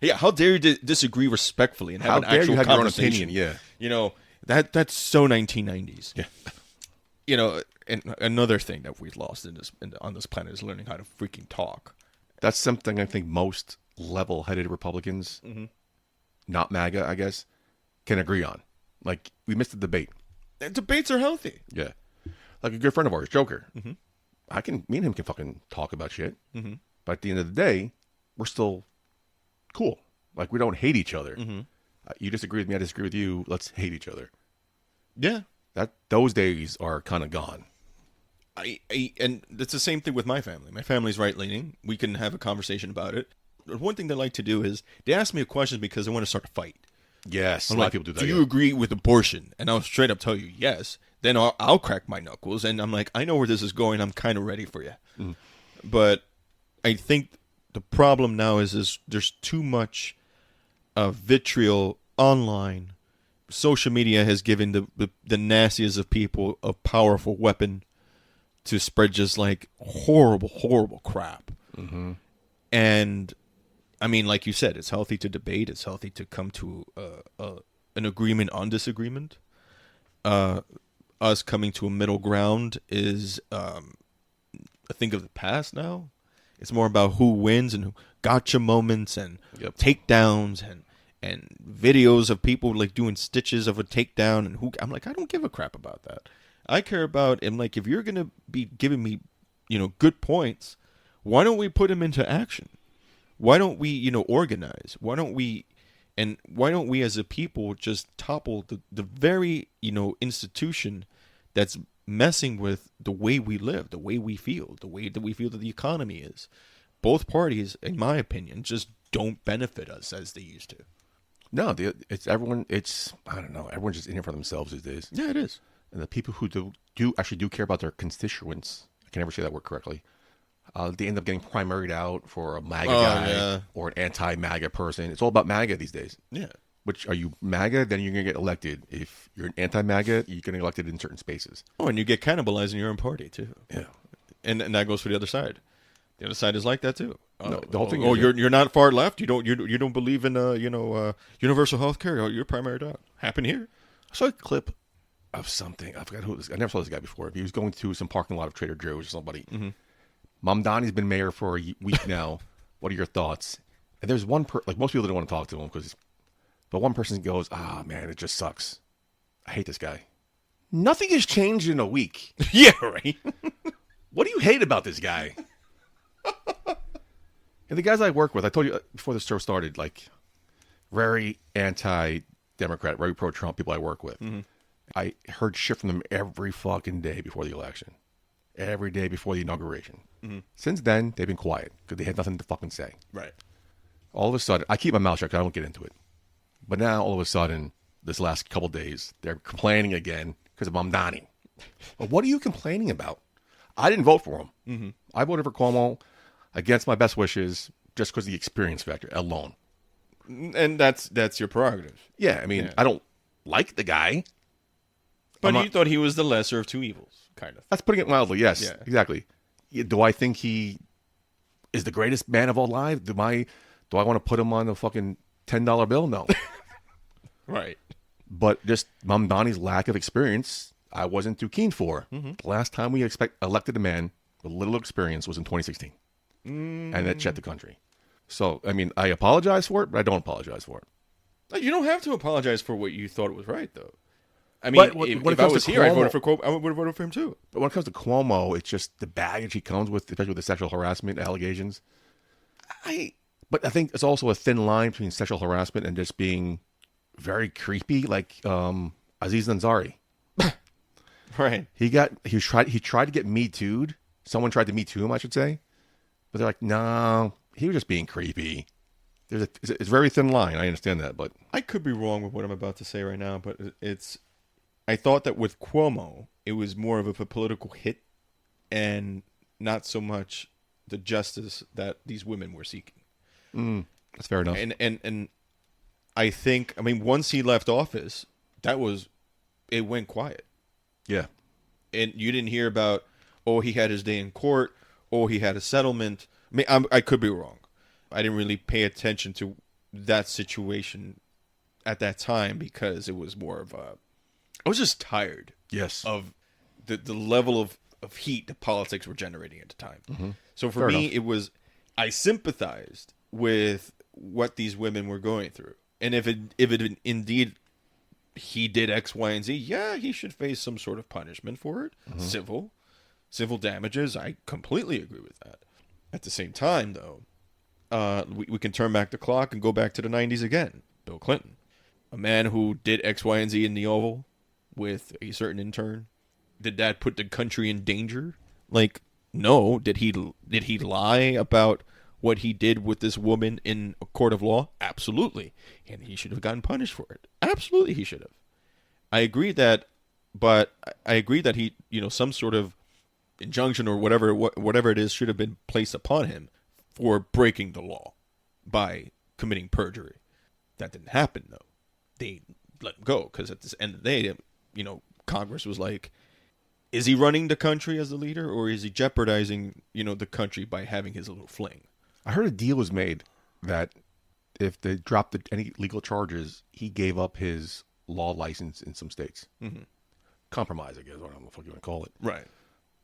Speaker 2: Yeah, how dare you disagree respectfully and have
Speaker 1: How
Speaker 2: an
Speaker 1: dare
Speaker 2: actual
Speaker 1: you have your own
Speaker 2: conversation?
Speaker 1: opinion? Yeah.
Speaker 2: That's so 1990s.
Speaker 1: Yeah.
Speaker 2: And another thing that we've lost on this planet is learning how to freaking talk.
Speaker 1: That's something I think most level-headed Republicans, not MAGA, I guess, can agree on. Like, we missed the debate.
Speaker 2: Debates are healthy.
Speaker 1: Yeah. Like a good friend of ours, Joker. Me and him can fucking talk about shit. But at the end of the day, we're still cool. Like, we don't hate each other. You disagree with me, I disagree with you. Let's hate each other.
Speaker 2: Yeah.
Speaker 1: Those days are kind of gone.
Speaker 2: And it's the same thing with my family. My family's right-leaning. We can have a conversation about it. One thing they like to do is they ask me a question because they want to start a fight.
Speaker 1: Yes, a
Speaker 2: I'm
Speaker 1: lot
Speaker 2: like,
Speaker 1: of people do that.
Speaker 2: Do you agree with abortion? And I'll straight up tell you yes. Then I'll crack my knuckles, and I'm like, I know where this is going. I'm kind of ready for you. But I think the problem now is there's too much vitriol online. Social media has given the nastiest of people a powerful weapon to spread just like horrible, horrible crap. And I mean, like you said, it's healthy to debate. It's healthy to come to an agreement on disagreement. Us coming to a middle ground is a thing of the past now. It's more about who wins and who gotcha moments and takedowns and videos of people like doing stitches of a takedown and who. I'm like, I don't give a crap about that. I care about, and like, if you're gonna be giving me, good points, why don't we put them into action? Why don't we, organize? Why don't we as a people just topple the very, institution that's messing with the way we live, the way we feel, the way that we feel that the economy is. Both parties, in my opinion, just don't benefit us as they used to.
Speaker 1: No, it's everyone. I don't know. Everyone's just in it for themselves these days.
Speaker 2: Yeah, it is.
Speaker 1: And the people who do actually care about their constituents, I can never say that word correctly, they end up getting primaried out for a MAGA guy or an anti-MAGA person. It's all about MAGA these days.
Speaker 2: Yeah.
Speaker 1: Which, are you MAGA? Then you're going to get elected. If you're an anti-MAGA, you're getting elected in certain spaces.
Speaker 2: Oh, and you get cannibalized in your own party, too.
Speaker 1: Yeah.
Speaker 2: And that goes for the other side. The other side is like that, too.
Speaker 1: No, the whole thing
Speaker 2: is
Speaker 1: you're
Speaker 2: not far left. You don't believe in universal health care. Oh, you're primaried out. Happened here.
Speaker 1: I saw a clip of something. I forgot who this. I never saw this guy before. He was going to some parking lot of Trader Joe's or somebody. Mamdani's been mayor for a week now. What are your thoughts? And there's one like most people don't want to talk to him but one person goes, man, it just sucks. I hate this guy. Nothing has changed in a week.
Speaker 2: Yeah, right.
Speaker 1: What do you hate about this guy? And the guys I work with, I told you before the show started, like, very anti-Democrat, very pro-Trump people I work with. I heard shit from them every fucking day before the election. Every day before the inauguration. Since then, they've been quiet because they had nothing to fucking say.
Speaker 2: Right.
Speaker 1: All of a sudden, I keep my mouth shut because I don't get into it. But now, all of a sudden, this last couple of days, they're complaining again because of Mamdani. Well, what are you complaining about? I didn't vote for him. I voted for Cuomo against my best wishes just because of the experience factor alone.
Speaker 2: And that's your prerogative.
Speaker 1: Yeah, I mean, I don't like the guy.
Speaker 2: But you thought he was the lesser of two evils, kind of.
Speaker 1: That's putting it mildly, yes.
Speaker 2: Yeah.
Speaker 1: Exactly. Do I think he is the greatest man of all life? Do I want to put him on a fucking $10 bill? No.
Speaker 2: Right.
Speaker 1: But just Mamdani's lack of experience, I wasn't too keen for. The last time we elected a man with little experience was in 2016. And that shut the country. So, I mean, I apologize for it, but I don't apologize for it.
Speaker 2: You don't have to apologize for what you thought was right, though. I mean,
Speaker 1: But when it
Speaker 2: if I
Speaker 1: comes
Speaker 2: was
Speaker 1: to
Speaker 2: here, I would
Speaker 1: Cuomo-
Speaker 2: have voted for him too.
Speaker 1: But when it comes to Cuomo, it's just the baggage he comes with, especially with the sexual harassment allegations. But I think it's also a thin line between sexual harassment and just being very creepy, like Aziz Ansari.
Speaker 2: Right.
Speaker 1: He tried to get Me Too'd. Someone tried to Me Too him, I should say. But they're like, no, he was just being creepy. It's a very thin line. I understand that, but
Speaker 2: I could be wrong with what I'm about to say right now, but I thought that with Cuomo, it was more of a political hit and not so much the justice that these women were seeking.
Speaker 1: That's fair enough.
Speaker 2: And I think, I mean, once he left office, it went quiet.
Speaker 1: Yeah.
Speaker 2: And you didn't hear about, oh, he had his day in court, oh, he had a settlement. I mean, I could be wrong. I didn't really pay attention to that situation at that time because it was more of I was just tired.
Speaker 1: Yes.
Speaker 2: Of the level of heat the politics were generating at the time.
Speaker 1: Mm-hmm.
Speaker 2: So for
Speaker 1: Fair
Speaker 2: me,
Speaker 1: enough.
Speaker 2: I sympathized with what these women were going through. And if it indeed he did X, Y, and Z, yeah, he should face some sort of punishment for it. Mm-hmm. Civil damages. I completely agree with that. At the same time, though, we can turn back the clock and go back to the 90s again. Bill Clinton, a man who did X, Y, and Z in the Oval with a certain intern. Did that put the country in danger? Like, no. Did he lie about what he did with this woman in a court of law? Absolutely. And he should have gotten punished for it. Absolutely, he should have. I agree that, but I agree that he, some sort of injunction or whatever it is should have been placed upon him for breaking the law by committing perjury. That didn't happen, though. They let him go because at the end of the day, Congress was like, is he running the country as the leader, or is he jeopardizing, the country by having his little fling?
Speaker 1: I heard a deal was made that if they dropped any legal charges, he gave up his law license in some states.
Speaker 2: Mm-hmm.
Speaker 1: Compromise, I guess, whatever the fuck you want to call it.
Speaker 2: Right.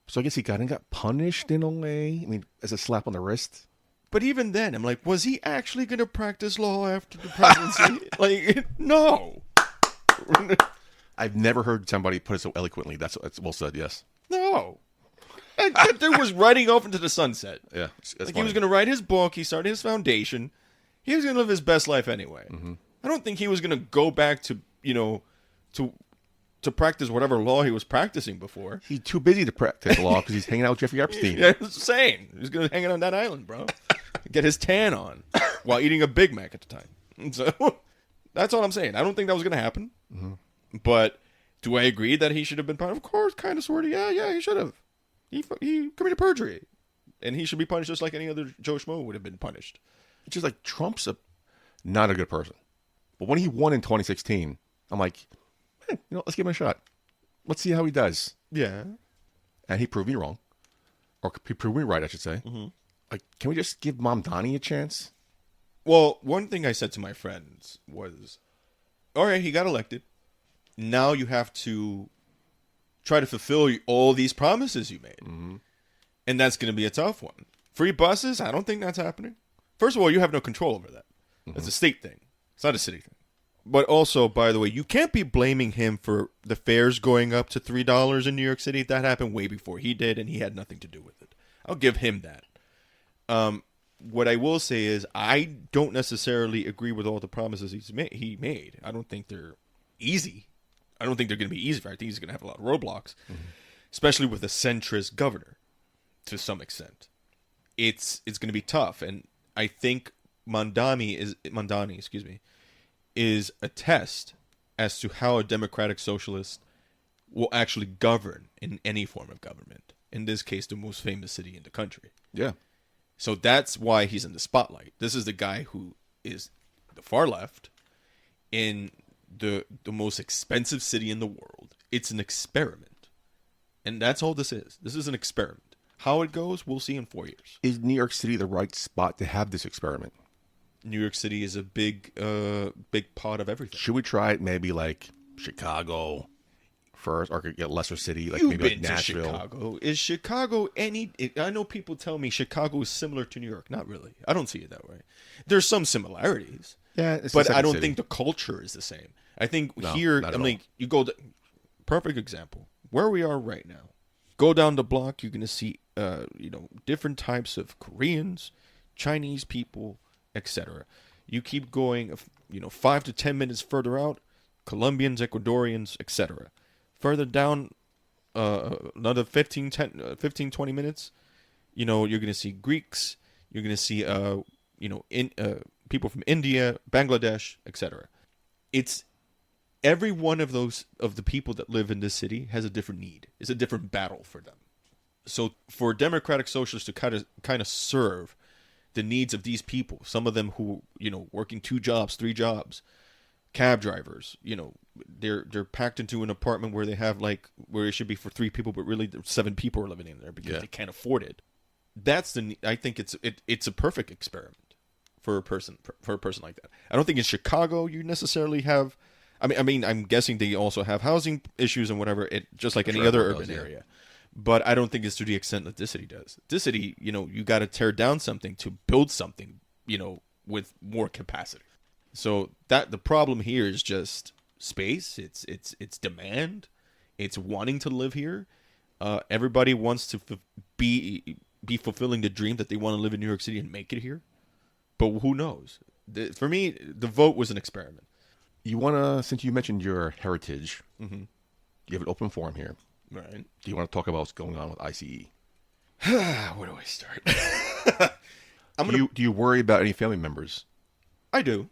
Speaker 1: So I guess he got punished in a way. I mean, as a slap on the wrist.
Speaker 2: But even then, I'm like, was he actually going to practice law after the presidency? Like, no.
Speaker 1: I've never heard somebody put it so eloquently. That's well said, yes.
Speaker 2: No. That dude was riding off into the sunset.
Speaker 1: Yeah.
Speaker 2: Like he was going to write his book. He started his foundation. He was going to live his best life anyway.
Speaker 1: Mm-hmm.
Speaker 2: I don't think he was going to go back to, to practice whatever law he was practicing before.
Speaker 1: He's too busy to practice law because he's hanging out with Jeffrey Epstein.
Speaker 2: Yeah, I was saying. He was going to hang out on that island, bro. Get his tan on while eating a Big Mac at the time. So that's all I'm saying. I don't think that was going to happen.
Speaker 1: Mm-hmm.
Speaker 2: But do I agree that he should have been punished? Of course, kind of, sort of. Yeah, he should have. He committed perjury. And he should be punished just like any other Joe Schmo would have been punished.
Speaker 1: It's just like Trump's not a good person. But when he won in 2016, I'm like, hey, let's give him a shot. Let's see how he does.
Speaker 2: Yeah.
Speaker 1: And he proved me wrong. Or he proved me right, I should say.
Speaker 2: Mm-hmm.
Speaker 1: Like, can we just give Mom Donnie a chance?
Speaker 2: Well, one thing I said to my friends was, all right, he got elected. Now you have to try to fulfill all these promises you made.
Speaker 1: Mm-hmm.
Speaker 2: And that's going to be a tough one. Free buses? I don't think that's happening. First of all, you have no control over that.
Speaker 1: Mm-hmm.
Speaker 2: That's a state thing. It's not a city thing. But also, by the way, you can't be blaming him for the fares going up to $3 in New York City. That happened way before he did, and he had nothing to do with it. I'll give him that. What I will say is I don't necessarily agree with all the promises he made. I don't think they're easy. I don't think they're going to be easy. I think he's going to have a lot of roadblocks, especially with a centrist governor to some extent. It's going to be tough, and I think Mondani is a test as to how a democratic socialist will actually govern in any form of government. In this case, the most famous city in the country.
Speaker 1: Yeah.
Speaker 2: So that's why he's in the spotlight. This is the guy who is the far left in the most expensive city in the world. It's an experiment. And that's all this is. This is an experiment. How it goes, we'll see in 4 years.
Speaker 1: Is New York City the right spot to have this experiment?
Speaker 2: New York City is a big pot of everything.
Speaker 1: Should we try it maybe like Chicago first, or a lesser city like
Speaker 2: You've
Speaker 1: maybe
Speaker 2: been
Speaker 1: like Nashville?
Speaker 2: to Chicago. Is Chicago I know people tell me Chicago is similar to New York. Not really. I don't see it that way. There's some similarities.
Speaker 1: Yeah, it's
Speaker 2: but
Speaker 1: the
Speaker 2: I don't
Speaker 1: city.
Speaker 2: think the culture is the same. I think
Speaker 1: No,
Speaker 2: here,
Speaker 1: not at
Speaker 2: I'm
Speaker 1: all.
Speaker 2: like, you go to perfect example. Where we are right now. Go down the block, you're going to see, different types of Koreans, Chinese people, etc. You keep going, 5 to 10 minutes further out, Colombians, Ecuadorians, etc. Further down, another 15, 20 minutes, you're going to see Greeks, you're going to see, people from India, Bangladesh, etc. It's every one of the people that live in this city has a different need. It's a different battle for them. So for democratic socialists to kind of serve the needs of these people, some of them who, working 2 jobs, 3 jobs, cab drivers, they're packed into an apartment where they have where it should be for 3 people, but really 7 people are living in there because they can't afford it. I think it's a perfect experiment for a person like that. I don't think in Chicago you necessarily have. I mean, I'm guessing they also have housing issues and whatever. Just like any other urban area. But I don't think it's to the extent that this city does. This city, you got to tear down something to build something, with more capacity. So the problem here is just space. It's demand. It's wanting to live here. Everybody wants to be fulfilling the dream that they want to live in New York City and make it here. But who knows? For me, the vote was an experiment.
Speaker 1: You want to, since you mentioned your heritage, you have an open forum here.
Speaker 2: Right.
Speaker 1: Do you want to talk about what's going on with ICE?
Speaker 2: Where do I start?
Speaker 1: Do you worry about any family members?
Speaker 2: I do.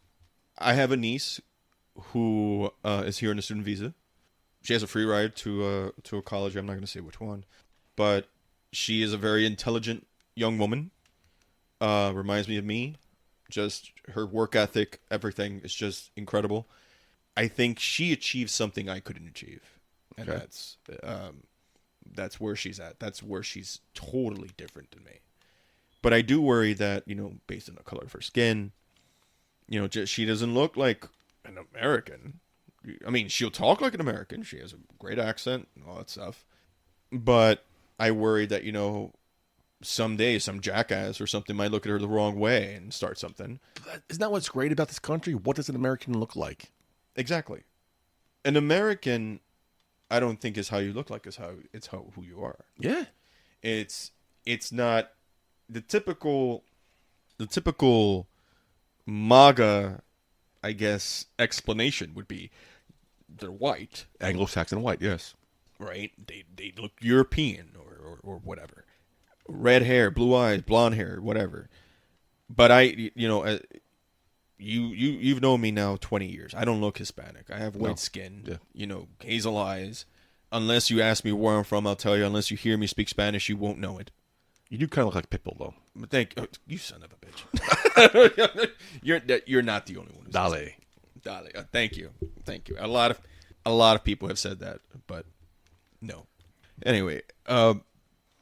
Speaker 2: I have a niece who is here on a student visa. She has a free ride to a college. I'm not going to say which one. But she is a very intelligent young woman. Reminds me of me. Just her work ethic, everything is just incredible. I think she achieved something I couldn't achieve. And that's where she's at. That's where she's totally different than me. But I do worry that, based on the color of her skin, she doesn't look like an American. I mean, she'll talk like an American. She has a great accent and all that stuff. But I worry that, someday some jackass or something might look at her the wrong way and start something.
Speaker 1: Isn't that what's great about this country? What does an American look like?
Speaker 2: Exactly. An American, I don't think is how you look like. It's how who you are.
Speaker 1: Yeah.
Speaker 2: It's not the typical MAGA, I guess, explanation would be they're white.
Speaker 1: Anglo-Saxon white, yes.
Speaker 2: Right? They look European or whatever. Red hair, blue eyes, blonde hair, whatever. But you've known me now 20 years. I don't look Hispanic. I have white skin, hazel eyes. Unless you ask me where I'm from, I'll tell you. Unless you hear me speak Spanish, you won't know it.
Speaker 1: You do kind of look like Pitbull, though.
Speaker 2: But you son of a bitch. You're not the only one.
Speaker 1: Dale.
Speaker 2: Thank you. A lot of people have said that, but no. Anyway,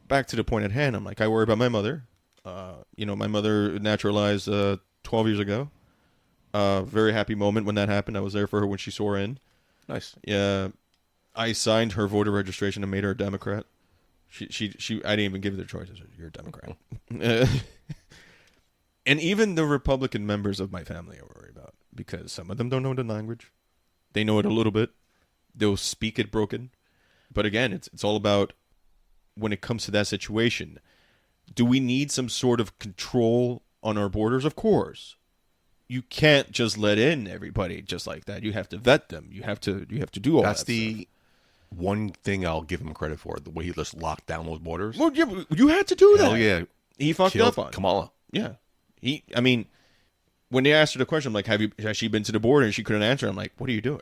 Speaker 2: back to the point at hand. I'm like, I worry about my mother. My mother naturalized 12 years ago. Very happy moment when that happened. I was there for her when she swore in.
Speaker 1: Nice.
Speaker 2: Yeah, I signed her voter registration and made her a Democrat. She I didn't even give her the choice. I said, you're a Democrat. And even the Republican members of my family I worry about, because some of them don't know the language. They know it a little bit. They'll speak it broken. But again, it's all about, when it comes to that situation, do we need some sort of control on our borders? Of course. You can't just let in everybody just like that. You have to vet them. You have to do all that.
Speaker 1: That's the one thing I'll give him credit for, the way he just locked down those borders.
Speaker 2: Well, yeah, you had to do that.
Speaker 1: Hell yeah.
Speaker 2: He fucked up on
Speaker 1: Kamala.
Speaker 2: Yeah. When they asked her the question, I'm like, has she been to the border? And she couldn't answer. I'm like, what are you doing?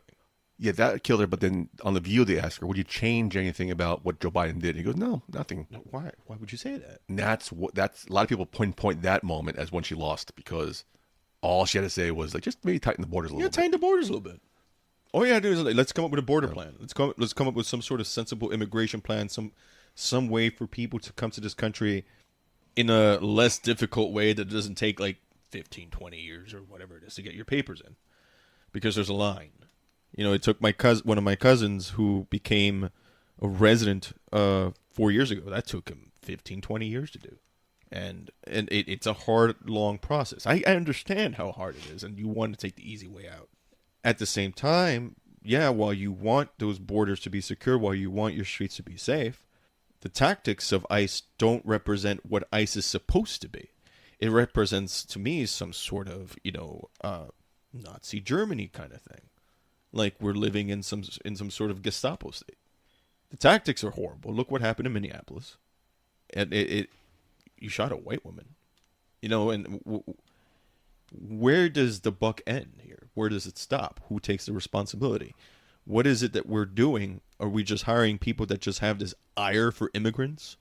Speaker 1: Yeah, that killed her. But then on The View, they asked her, would you change anything about what Joe Biden did? And he goes, no, nothing.
Speaker 2: Why? Why would you say that?
Speaker 1: And that's a lot of people pinpoint that moment as when she lost, because all she had to say was just maybe tighten the borders a little bit.
Speaker 2: Tighten the borders a little bit. All you gotta do is let's come up with a border plan. Let's come up with some sort of sensible immigration plan, some way for people to come to this country in a less difficult way that doesn't take 15, 20 years or whatever it is to get your papers in. Because there's a line. It took one of my cousins who became a resident 4 years ago. That took him 15, 20 years to do. And it's a hard, long process. I understand how hard it is, and you want to take the easy way out. At the same time, while you want those borders to be secure, while you want your streets to be safe, the tactics of ICE don't represent what ICE is supposed to be. It represents, to me, some sort of, Nazi Germany kind of thing. Like we're living in some sort of Gestapo state. The tactics are horrible. Look what happened in Minneapolis. And you shot a white woman. And where does the buck end here? Where does it stop? Who takes the responsibility? What is it that we're doing? Are we just hiring people that just have this ire for immigrants?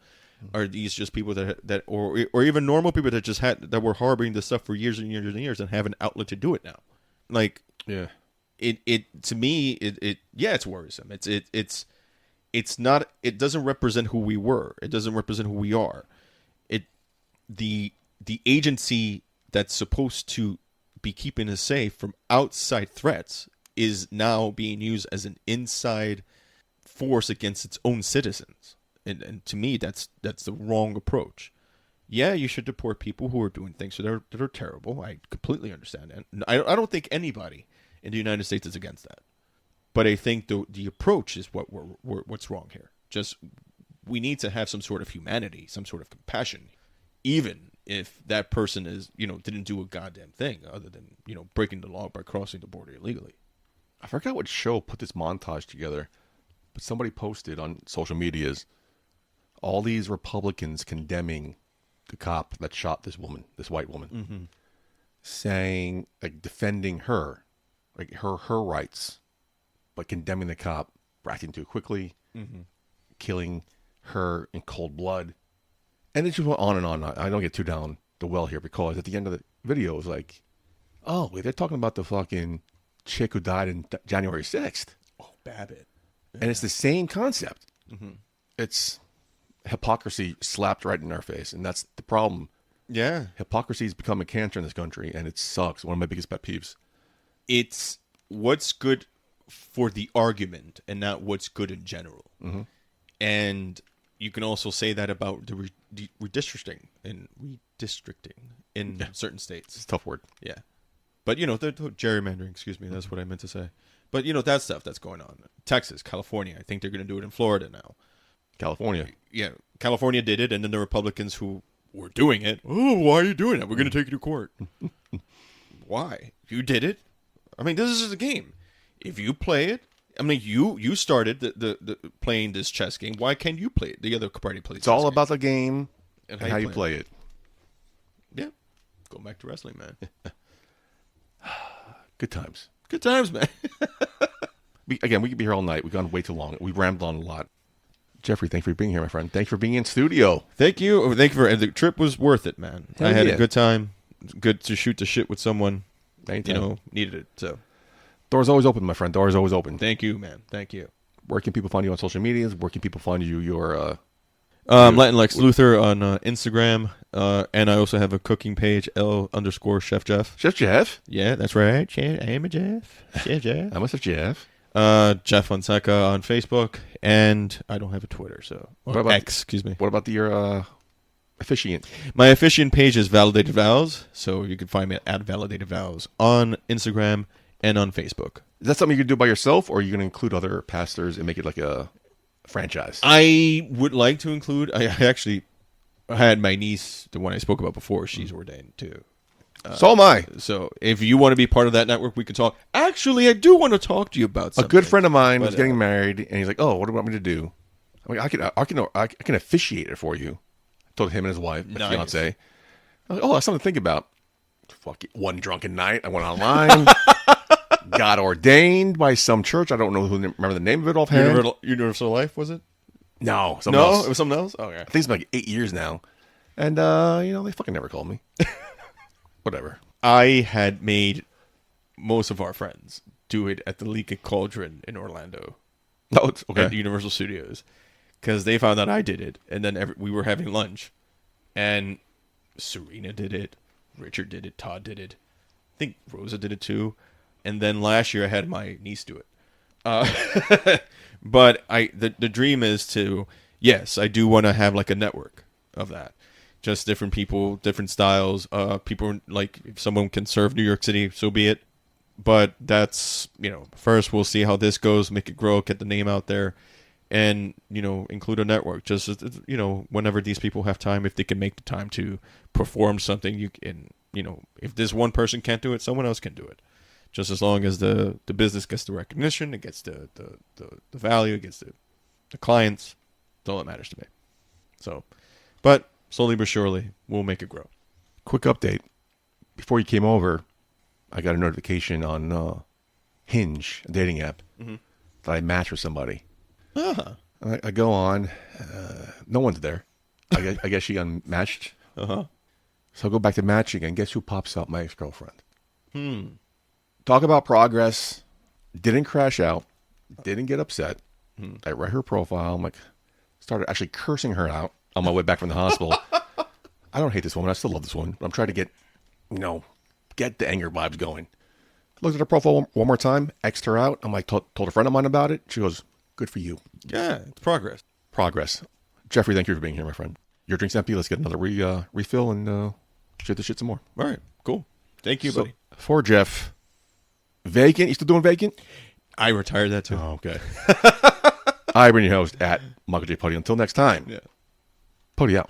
Speaker 2: Are these just people that or even normal people that were harboring this stuff for years and years and years and have an outlet to do it now? Like,
Speaker 1: yeah,
Speaker 2: it to me it's worrisome. It's not. It doesn't represent who we were. It doesn't represent who we are. The agency that's supposed to be keeping us safe from outside threats is now being used as an inside force against its own citizens. And to me, that's the wrong approach. Yeah, you should deport people who are doing things that are terrible. I completely understand that. I don't think anybody in the United States is against that. But I think the approach is what's wrong here. Just we need to have some sort of humanity, some sort of compassion, even if that person didn't do a goddamn thing other than breaking the law by crossing the border illegally.
Speaker 1: I forgot what show put this montage together, but somebody posted on social medias all these Republicans condemning the cop that shot this white woman, saying, like, defending her, like her rights, but condemning the cop for acting too quickly, killing her in cold blood. And it just went on and on. I don't get too down the well here because at the end of the video, it was like, oh, wait, they're talking about the fucking chick who died in January 6th.
Speaker 2: Oh, Babbitt. Yeah.
Speaker 1: And it's the same concept. It's hypocrisy slapped right in our face, and that's the problem.
Speaker 2: Yeah.
Speaker 1: Hypocrisy has become a cancer in this country, and it sucks. One of my biggest pet peeves.
Speaker 2: It's what's good for the argument and not what's good in general. And you can also say that about the redistricting in certain states.
Speaker 1: It's a tough word.
Speaker 2: Yeah. But, the gerrymandering, excuse me, that's what I meant to say. But, that stuff that's going on. Texas, California, I think they're going to do it in Florida now.
Speaker 1: California.
Speaker 2: Yeah, California did it, and then the Republicans who were doing it, oh, why are you doing it? We're going to take you to court. Why? You did it? I mean, this is a game. If you play it, I mean, you started the playing this chess game. Why can't you play it? The other party plays.
Speaker 1: It's all about the game and how you play it.
Speaker 2: Yeah. Go back to wrestling, man.
Speaker 1: Good times.
Speaker 2: Good times, man.
Speaker 1: We could be here all night. We've gone way too long. We rambled on a lot. Jeffrey, thanks for being here, my friend. Thanks for being in studio.
Speaker 2: Thank you. The trip was worth it, man.
Speaker 1: Hell
Speaker 2: I had
Speaker 1: yeah.
Speaker 2: a good time. It's good to shoot the shit with someone.
Speaker 1: Anytime.
Speaker 2: Needed it. So
Speaker 1: Door's always open, my friend. Door's always open.
Speaker 2: thank you, man. Thank you.
Speaker 1: Where can people find you on social medias? Where can people find you?
Speaker 2: Latin Lex Luthor on Instagram, and I also have a cooking page, L_Chef Jeff.
Speaker 1: Chef Jeff?
Speaker 2: Yeah, that's right. I am a Jeff. Chef Jeff.
Speaker 1: I'm a Chef Jeff.
Speaker 2: Jeff Fonseca on Facebook, and I don't have a Twitter, so X, excuse me.
Speaker 1: What about your officiant?
Speaker 2: My officiant page is Validated Vows, so you can find me at Validated Vows on Instagram and on Facebook.
Speaker 1: Is that something you can do by yourself, or are you going to include other pastors and make it like a franchise?
Speaker 2: I would like to include. I actually had my niece, the one I spoke about before. She's ordained too.
Speaker 1: So am I.
Speaker 2: So if you want to be part of that network, we can talk. Actually, I do want to talk to you about something.
Speaker 1: A good friend of mine was getting married, and he's like, "Oh, what do you want me to do?" I'm like, I can officiate it for you." I told him and his wife, my fiance. I'm like, "Oh, that's something to think about." Fuck it. One drunken night, I went online, got ordained by some church. I don't know remember the name of it offhand.
Speaker 2: Universal Life, was it?
Speaker 1: No, something else.
Speaker 2: It was something else. Oh, yeah.
Speaker 1: I think it's been like 8 years now, and they fucking never called me. Whatever.
Speaker 2: I had made most of our friends do it at the Leaky Cauldron in Orlando.
Speaker 1: Oh, it's okay.
Speaker 2: At Universal Studios, because they found out I did it, and then we were having lunch, and Serena did it, Richard did it, Todd did it, I think Rosa did it too, and then last year I had my niece do it. But the dream is to, yes, I do want to have like a network of that. Just different people, different styles. People, like, if someone can serve New York City, so be it. But that's, first we'll see how this goes, make it grow, get the name out there, and, include a network. Just, whenever these people have time, if they can make the time to perform something, if this one person can't do it, someone else can do it. Just as long as the business gets the recognition, it gets the value, it gets the clients, that's all that matters to me. So, but slowly but surely, we'll make it grow.
Speaker 1: Quick update. Before you came over, I got a notification on Hinge, a dating app, that I matched with somebody.
Speaker 2: Uh-huh.
Speaker 1: I go on. No one's there. I guess she unmatched.
Speaker 2: Uh-huh.
Speaker 1: So I go back to matching, and guess who pops up? My ex-girlfriend. Talk about progress. Didn't crash out. Didn't get upset. I read her profile. I'm like, started actually cursing her out on my way back from the hospital. I don't hate this woman. I still love this woman. I'm trying to get the anger vibes going. Looked at her profile one more time, X'd her out. I'm like, told a friend of mine about it. She goes, good for you.
Speaker 2: Yeah, it's progress.
Speaker 1: Progress. Jeffrey, thank you for being here, my friend. Your drink's empty. Let's get another refill and shoot the shit some more.
Speaker 2: All right, cool. Thank you, buddy.
Speaker 1: For Jeff, Vacant. You still doing Vacant?
Speaker 2: I retired that too.
Speaker 1: Oh, okay. I've been your host at Michael J. Putty. Until next time,
Speaker 2: Yeah.
Speaker 1: Putty out.